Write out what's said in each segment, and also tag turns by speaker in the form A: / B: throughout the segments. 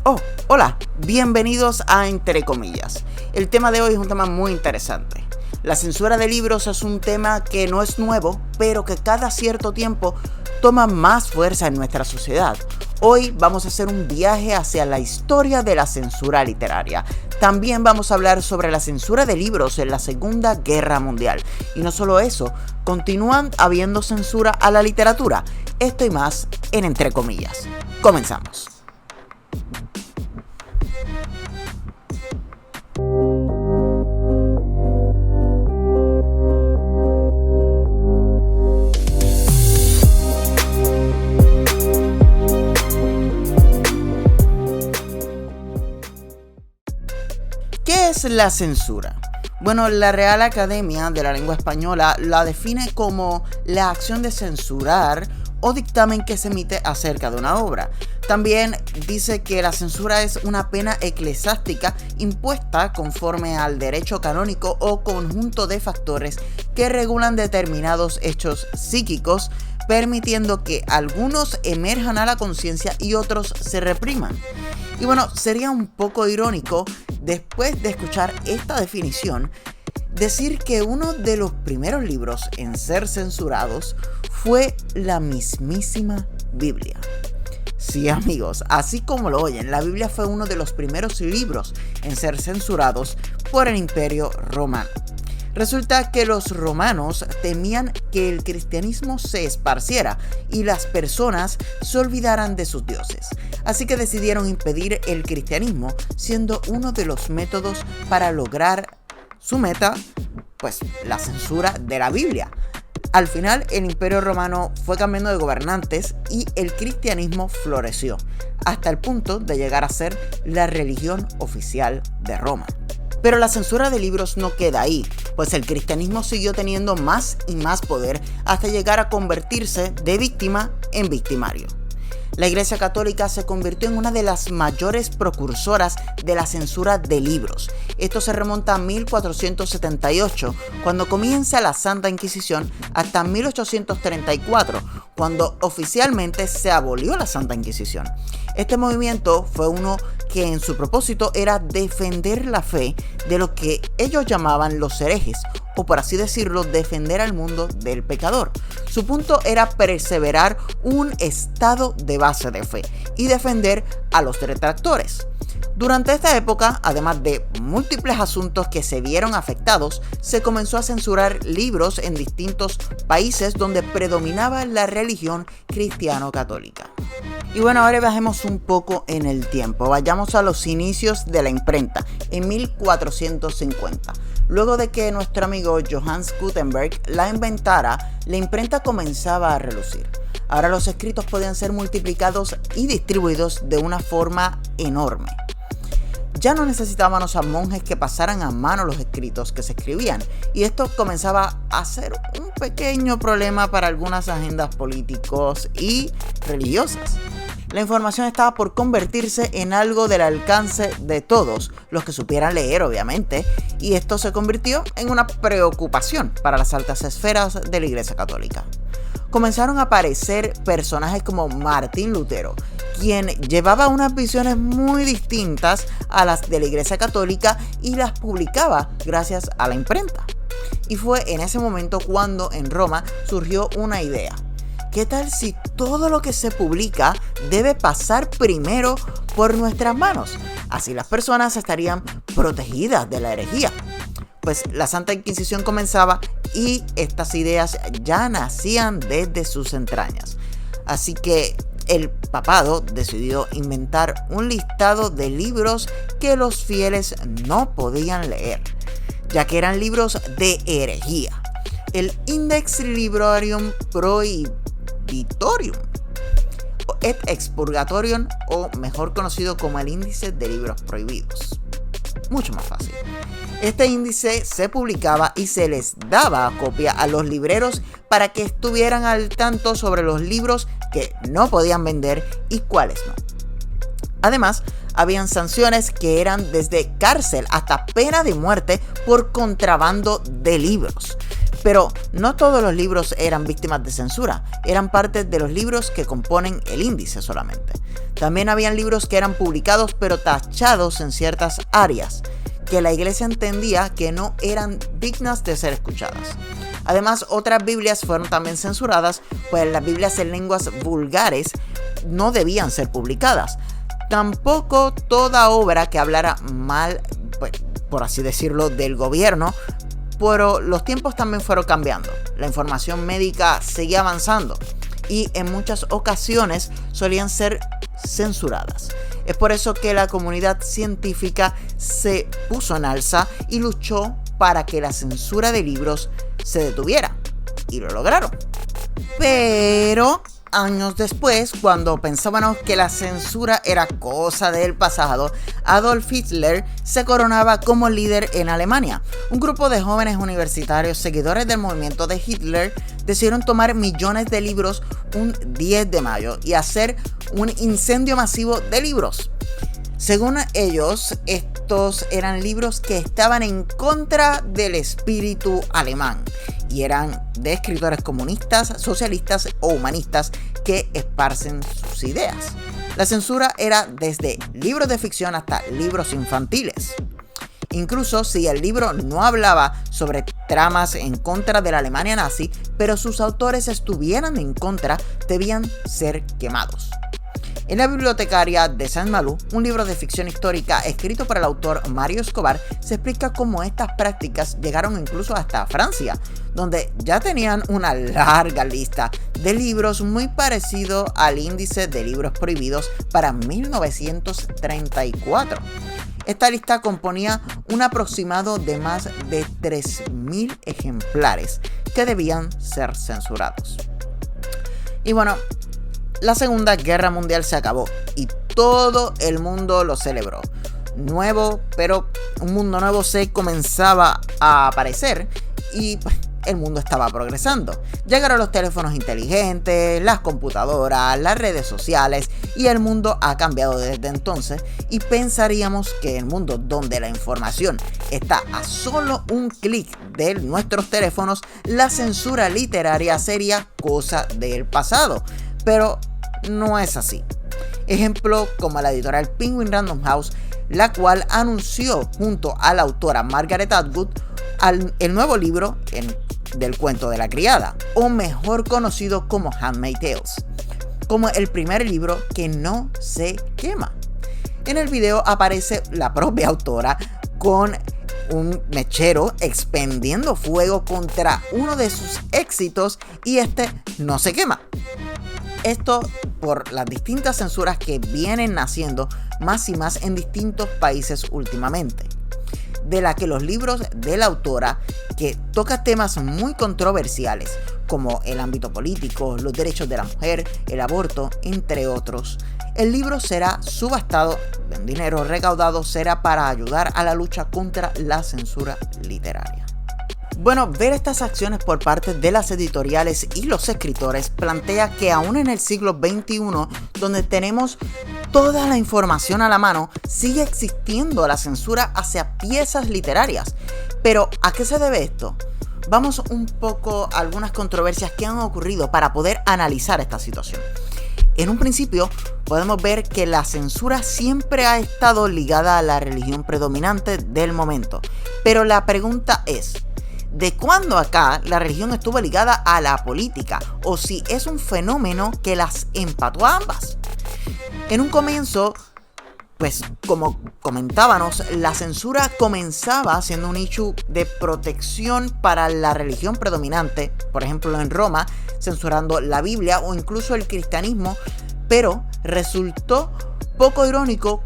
A: Oh, hola, bienvenidos a Entre Comillas. El tema de hoy es un tema muy interesante. La censura de libros es un tema que no es nuevo, pero que cada cierto tiempo toma más fuerza en nuestra sociedad. Hoy vamos a hacer un viaje hacia la historia de la censura literaria. También vamos a hablar sobre la censura de libros en la Segunda Guerra Mundial. Y no solo eso, continúan habiendo censura a la literatura. Esto y más en Entre Comillas. Comenzamos. ¿Qué es la censura? Bueno, la Real Academia de la Lengua Española la define como la acción de censurar o dictamen que se emite acerca de una obra. También dice que la censura es una pena eclesiástica impuesta conforme al derecho canónico o conjunto de factores que regulan determinados hechos psíquicos, permitiendo que algunos emerjan a la conciencia y otros se repriman. Y bueno, sería un poco irónico, después de escuchar esta definición, decir que uno de los primeros libros en ser censurados fue la mismísima Biblia. Sí, amigos, así como lo oyen, la Biblia fue uno de los primeros libros en ser censurados por el Imperio Romano. Resulta que los romanos temían que el cristianismo se esparciera y las personas se olvidaran de sus dioses. Así que decidieron impedir el cristianismo, siendo uno de los métodos para lograr su meta, pues la censura de la Biblia. Al final, el Imperio Romano fue cambiando de gobernantes y el cristianismo floreció, hasta el punto de llegar a ser la religión oficial de Roma. Pero la censura de libros no queda ahí, pues el cristianismo siguió teniendo más y más poder hasta llegar a convertirse de víctima en victimario. La Iglesia Católica se convirtió en una de las mayores precursoras de la censura de libros. Esto se remonta a 1478, cuando comienza la Santa Inquisición, hasta 1834, cuando oficialmente se abolió la Santa Inquisición. Este movimiento fue uno que en su propósito era defender la fe de lo que ellos llamaban los herejes, o por así decirlo, defender al mundo del pecador. Su punto era perseverar un estado de base de fe y defender a los detractores. Durante esta época, además de múltiples asuntos que se vieron afectados, se comenzó a censurar libros en distintos países donde predominaba la religión cristiano-católica. Y bueno, ahora viajemos un poco en el tiempo. Vayamos a los inicios de la imprenta, en 1450. Luego de que nuestro amigo Johannes Gutenberg la inventara, la imprenta comenzaba a relucir. Ahora los escritos podían ser multiplicados y distribuidos de una forma enorme. Ya no necesitábamos a monjes que pasaran a mano los escritos que se escribían, y esto comenzaba a ser un pequeño problema para algunas agendas políticos y religiosas. La información estaba por convertirse en algo del alcance de todos, los que supieran leer obviamente, y esto se convirtió en una preocupación para las altas esferas de la Iglesia Católica. Comenzaron a aparecer personajes como Martín Lutero, quien llevaba unas visiones muy distintas a las de la Iglesia Católica y las publicaba gracias a la imprenta. Y fue en ese momento cuando en Roma surgió una idea. ¿Qué tal si todo lo que se publica debe pasar primero por nuestras manos? Así las personas estarían protegidas de la herejía. Pues la Santa Inquisición comenzaba y estas ideas ya nacían desde sus entrañas. Así que el papado decidió inventar un listado de libros que los fieles no podían leer, ya que eran libros de herejía. El Index Librarium Prohibitorium et Expurgatorium, o mejor conocido como el Índice de Libros Prohibidos. Mucho más fácil. Este índice se publicaba y se les daba copia a los libreros para que estuvieran al tanto sobre los libros que no podían vender y cuáles no. Además, habían sanciones que eran desde cárcel hasta pena de muerte por contrabando de libros. Pero no todos los libros eran víctimas de censura, eran parte de los libros que componen el índice solamente. También habían libros que eran publicados pero tachados en ciertas áreas, que la iglesia entendía que no eran dignas de ser escuchadas. Además, otras Biblias fueron también censuradas, pues las Biblias en lenguas vulgares no debían ser publicadas. Tampoco toda obra que hablara mal, pues, por así decirlo, del gobierno, pero los tiempos también fueron cambiando. La información médica seguía avanzando y en muchas ocasiones solían ser censuradas. Es por eso que la comunidad científica se puso en alza y luchó para que la censura de libros se detuviera. Y lo lograron. Pero años después, cuando pensábamos que la censura era cosa del pasado, Adolf Hitler se coronaba como líder en Alemania. Un grupo de jóvenes universitarios seguidores del movimiento de Hitler decidieron tomar millones de libros un 10 de mayo y hacer un incendio masivo de libros. Según ellos, estos eran libros que estaban en contra del espíritu alemán y eran de escritores comunistas, socialistas o humanistas que esparcen sus ideas. La censura era desde libros de ficción hasta libros infantiles. Incluso si el libro no hablaba sobre tramas en contra de la Alemania nazi, pero sus autores estuvieran en contra, debían ser quemados. En La bibliotecaria de Saint-Malo, un libro de ficción histórica escrito por el autor Mario Escobar, se explica cómo estas prácticas llegaron incluso hasta Francia, donde ya tenían una larga lista de libros muy parecido al índice de libros prohibidos para 1934. Esta lista componía un aproximado de más de 3.000 ejemplares que debían ser censurados. Y bueno, la Segunda Guerra Mundial se acabó y todo el mundo lo celebró. Un mundo nuevo se comenzaba a aparecer y el mundo estaba progresando. Llegaron los teléfonos inteligentes, las computadoras, las redes sociales y el mundo ha cambiado desde entonces y pensaríamos que el mundo donde la información está a solo un clic de nuestros teléfonos, la censura literaria sería cosa del pasado. Pero no es así. Ejemplo como la editorial Penguin Random House, la cual anunció junto a la autora Margaret Atwood el nuevo libro del cuento de la criada, o mejor conocido como Handmaid's Tales, como el primer libro que no se quema. En el video aparece la propia autora con un mechero expendiendo fuego contra uno de sus éxitos y este no se quema. Esto por las distintas censuras que vienen naciendo más y más en distintos países últimamente, de la que los libros de la autora, que toca temas muy controversiales como el ámbito político, los derechos de la mujer, el aborto, entre otros, el libro será subastado, el dinero recaudado será para ayudar a la lucha contra la censura literaria. Bueno, ver estas acciones por parte de las editoriales y los escritores plantea que aún en el siglo XXI, donde tenemos toda la información a la mano, sigue existiendo la censura hacia piezas literarias. Pero, ¿a qué se debe esto? Vamos un poco a algunas controversias que han ocurrido para poder analizar esta situación. En un principio, podemos ver que la censura siempre ha estado ligada a la religión predominante del momento. Pero la pregunta es, ¿de cuándo acá la religión estuvo ligada a la política? O si es un fenómeno que las empató a ambas. En un comienzo, pues como comentábamos, la censura comenzaba siendo un issue de protección para la religión predominante, por ejemplo en Roma, censurando la Biblia o incluso el cristianismo, pero resultó poco irónico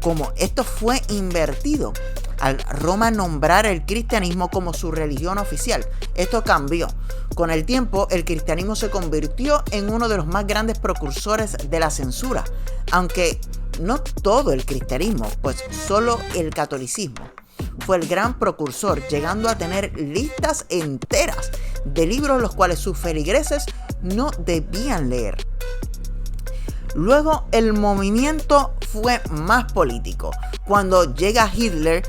A: como esto fue invertido al Roma nombrar el cristianismo como su religión oficial. Esto cambió. Con el tiempo, el cristianismo se convirtió en uno de los más grandes precursores de la censura, aunque no todo el cristianismo, pues solo el catolicismo fue el gran precursor, llegando a tener listas enteras de libros los cuales sus feligreses no debían leer. Luego el movimiento fue más político. Cuando llega Hitler,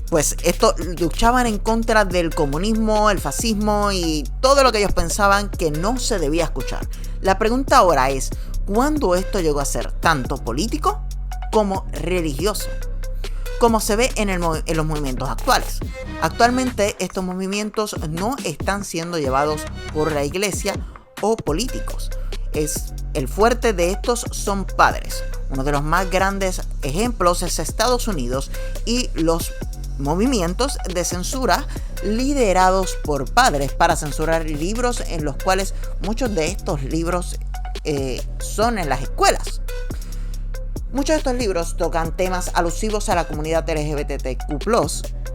A: pues estos luchaban en contra del comunismo, el fascismo y todo lo que ellos pensaban que no se debía escuchar. La pregunta ahora es, ¿cuándo esto llegó a ser tanto político como religioso? Como se ve en los movimientos actuales. Actualmente estos movimientos no están siendo llevados por la iglesia o políticos. El fuerte de estos son padres. Uno de los más grandes ejemplos es Estados Unidos y los movimientos de censura liderados por padres para censurar libros, en los cuales muchos de estos libros son en las escuelas. Muchos de estos libros tocan temas alusivos a la comunidad LGBTQ+,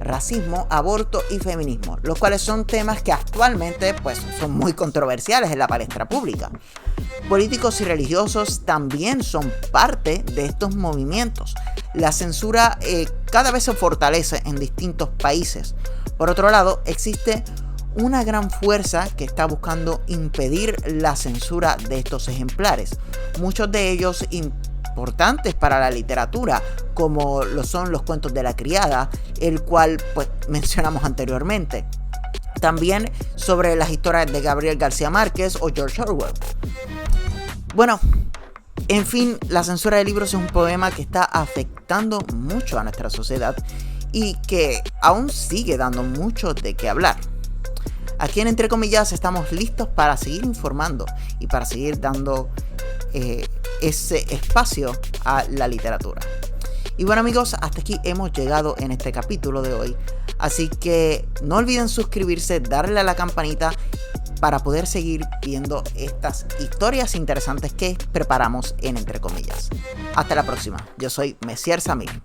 A: racismo, aborto y feminismo, los cuales son temas que actualmente pues, son muy controversiales en la palestra pública. Políticos y religiosos también son parte de estos movimientos. La censura cada vez se fortalece en distintos países. Por otro lado, existe una gran fuerza que está buscando impedir la censura de estos ejemplares. Muchos de ellos importantes para la literatura, como lo son los cuentos de la criada, el cual pues mencionamos anteriormente. También sobre las historias de Gabriel García Márquez o George Orwell. Bueno, en fin, la censura de libros es un problema que está afectando mucho a nuestra sociedad y que aún sigue dando mucho de qué hablar. Aquí en Entre Comillas estamos listos para seguir informando y para seguir dando ese espacio a la literatura. Y bueno amigos, hasta aquí hemos llegado en este capítulo de hoy. Así que no olviden suscribirse, darle a la campanita para poder seguir viendo estas historias interesantes que preparamos en Entre Comillas. Hasta la próxima. Yo soy Messier Samir.